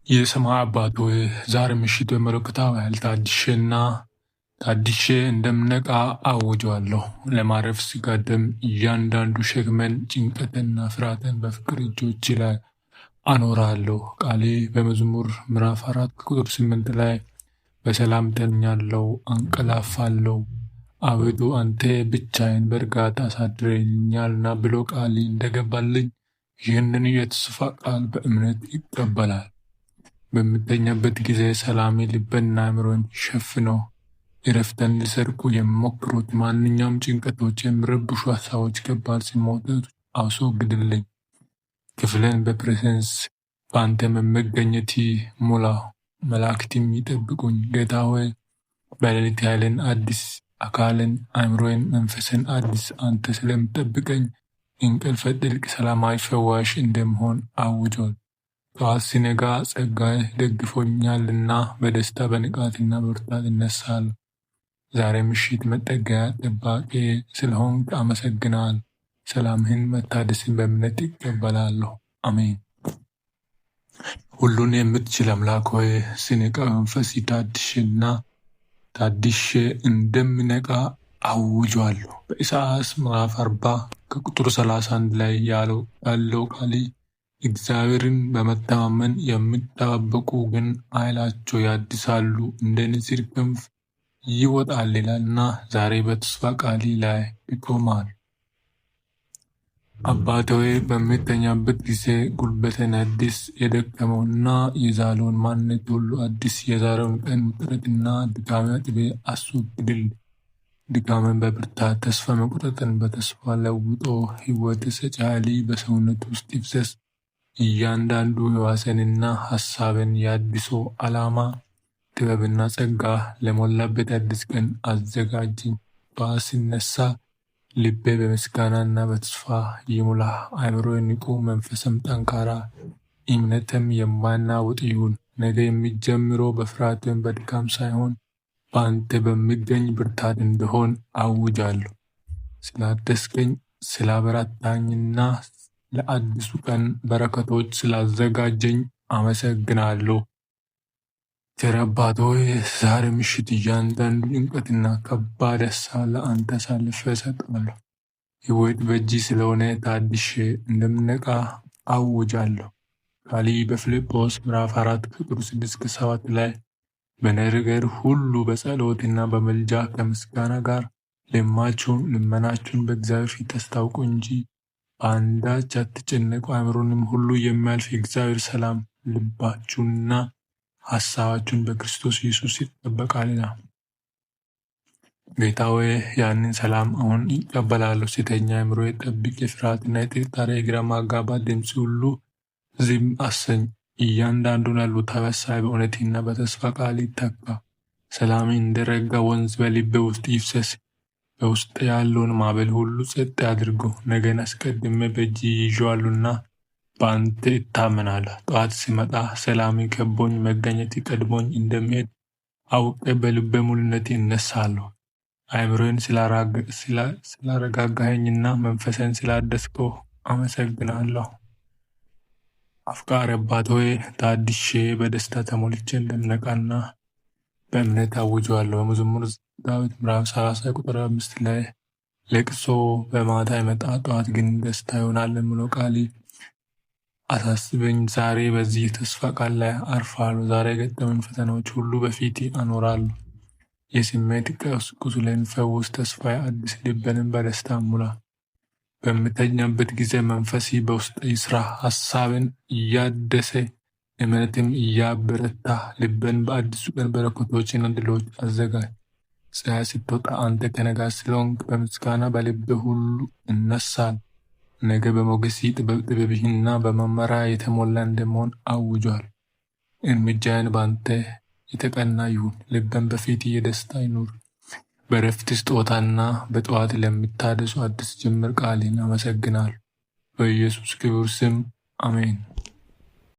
የሰማይ አባት ሆይ ዛሬ ምሽት በመለኮታዊ ኃይል ታድሼ እንደምነቃ አውጀዋለሁ። ለማረፍ ሲጋደም እያንዳንዱ ሸክመን፣ ጭንቀትና ፍርሃትን በፍቅር እጆች ላይ አኖራለሁ። ቃሌ በመዝሙር ምዕራፍ 4 ቁጥር 8 ላይ በሰላም ተኛለሁ፣ አንቀላፋለሁ፣ አቤቱ አንተ ብቻዬን በእርጋታ አሳድረኛልና ብሎ ቃሌ እንደገባልኝ ይህንን የተስፋ ቃል በእምነት ይቀበላል። በምተኛበት ጊዜ ሰላሜ ልቤንና አእምሮን ሸፍነው እረፍትን ሊሰርቁ የሚሞክሩት ማንኛውም ጭንቀቶች፣ የሚረብሹ ሀሳቦች፣ ከባድ ስሜቶች አስወግድልኝ። ክፍልን በፕሬዘንስ በአንተ መገኘት ሙላው፣ መላእክትም ይጠብቁኝ። ጌታ ሆይ በሌሊት ኃይልን አዲስ፣ አካልን፣ አእምሮን፣ መንፈስን አዲስ አንተ ስለምጠብቀኝ እንቅልፍ ጥልቅ ሰላማዊ ፈዋሽ እንደምሆን አውጇል። ጠዋት ሲነጋ ጸጋህ ደግፎኛልና በደስታ በንቃትና በብርታት እነሳለሁ። ዛሬ ምሽት መጠጊያ ጠባቂ ስለሆንክ አመሰግናለሁ። ሰላምህን መታደስን በእምነት ይቀበላለሁ። አሜን። ሁሉን የምትችል አምላክ ሆይ ስነቃ መንፈስ ታድሼ እንደምነቃ አውጇለሁ። በኢሳይያስ ምዕራፍ 40 ከቁጥር 31 ላይ ያለው ቃል እግዚአብሔርን በመተማመን የሚጠባበቁ ግን ኃይላቸው ያድሳሉ፣ እንደ ንስር ክንፍ ይወጣል ይላልና ዛሬ በተስፋ ቃል ላይ ይቆማል። አባቴ ሆይ በምተኛበት ጊዜ ጉልበቴን አዲስ፣ የደከመውና የዛለውን ማንነት ሁሉ አዲስ፣ የዛሬውን ቀን ውጥረትና ድካሜ አጥቤ አስወግድልኝ። ድካምን በብርታት፣ ተስፋ መቁረጥን በተስፋ ለውጦ ሕይወት ሰጪ ኃይል በሰውነት ውስጥ ይፍሰስ። እያንዳንዱ ሕዋስንና ሐሳብን የአዲሱ ዓላማ ጥበብና ጸጋ ለሞላበት አዲስ ቀን አዘጋጅኝ። ጠዋት ሲነሳ ልቤ በምስጋናና በተስፋ ይሙላ፣ አእምሮዬ ንቁ፣ መንፈስም ጠንካራ፣ እምነትም የማይናወጥ ይሁን። ነገ የሚጀምረው በፍርሃት ወይም በድካም ሳይሆን በአንተ በሚገኝ ብርታት እንደሆን አውጃለሁ። ስላደስከኝ፣ ስላበረታኝና ለአዲሱ ቀን በረከቶች ስላዘጋጀኝ አመሰግናለሁ። ቸር አባት ሆይ ዛሬ ምሽት እያንዳንዱ ጭንቀትና ከባድ ሀሳብ ለአንተ አሳልፌ እሰጣለሁ። ሕይወት በእጅ ስለሆነ ታድሼ እንደምነቃ አውጃለሁ። ቃል በፊልጵስዩስ ምዕራፍ 4 ቁጥር 6-7 ላይ በነገር ሁሉ በጸሎትና በምልጃ ከምስጋና ጋር ልመናችሁን በእግዚአብሔር ፊት አስታውቁ እንጂ በአንዳች አትጨነቁ። አእምሮንም ሁሉ የሚያልፍ የእግዚአብሔር ሰላም ልባችሁንና ሀሳባችሁን በክርስቶስ ኢየሱስ ይጠበቃልና። ጌታ ሆይ ያንን ሰላም አሁን ይቀበላለሁ። ስተኛ አእምሮዬ ጠብቅ። የፍርሃትና የጥርጣሬ የግራ ማጋባት ድምፅ ሁሉ ዝም አሰኝ። እያንዳንዱን አሉታዊ ሀሳብ በእውነትና በተስፋ ቃል ይተካ። ሰላም እንደረጋ ወንዝ በልቤ ውስጥ ይፍሰስ። በውስጥ ያለውን ማዕበል ሁሉ ጸጥ አድርጎ ነገን አስቀድሜ በእጅ ይዤዋለሁና በአንተ እታመናለሁ። ጠዋት ሲመጣ ሰላም ከቦኝ መገኘት ቀድሞኝ እንደሚሄድ አውቄ በልቤ ሙሉነት እነሳለሁ። አእምሮዬን ስላረጋጋኸኝና መንፈሴን ስላደስከው አመሰግናለሁ። አፍቃሪ አባት ሆይ ታድሼ በደስታ ተሞልቼ እንደምነቃና በእምነት አውጀዋለሁ። በመዝሙር ዳዊት ምዕራፍ 30 ቁጥር 5 ላይ ለቅሶ በማታ ይመጣ፣ ጠዋት ግን ደስታ ይሆናል የሚለው ቃል አሳስበኝ። ዛሬ በዚህ ተስፋ ቃል ላይ አርፋለሁ። ዛሬ የገጠመኝ ፈተናዎች ሁሉ በፊት አኖራለሁ። የስሜት ቁስሌን ፈውስ፣ ተስፋዬ አዲስ፣ ልቤንም በደስታ ሙላ። በምተኛበት ጊዜ መንፈስ በውስጥ ይስራ፣ ሀሳብን እያደሰ እምነትም እያበረታ ልብን በአዲሱ ቀን በረከቶችና ድሎች አዘጋጅ። ፀሐይ ስትወጣ አንተ ከእኔ ጋር ስለሆንክ በምስጋና በልቤ ሁሉ እነሳል። ነገ በሞገስ ጥበብህና በመመሪያ የተሞላ እንደመሆን አውጇል። እርምጃዬን በአንተ የተቀና ይሁን። ልቤን በፊት የደስታ ይኑር። በረፍት ስጦታና በጠዋት ለምታደሱ አዲስ ጅምር ቃልን አመሰግናል። በኢየሱስ ክቡር ስም አሜን።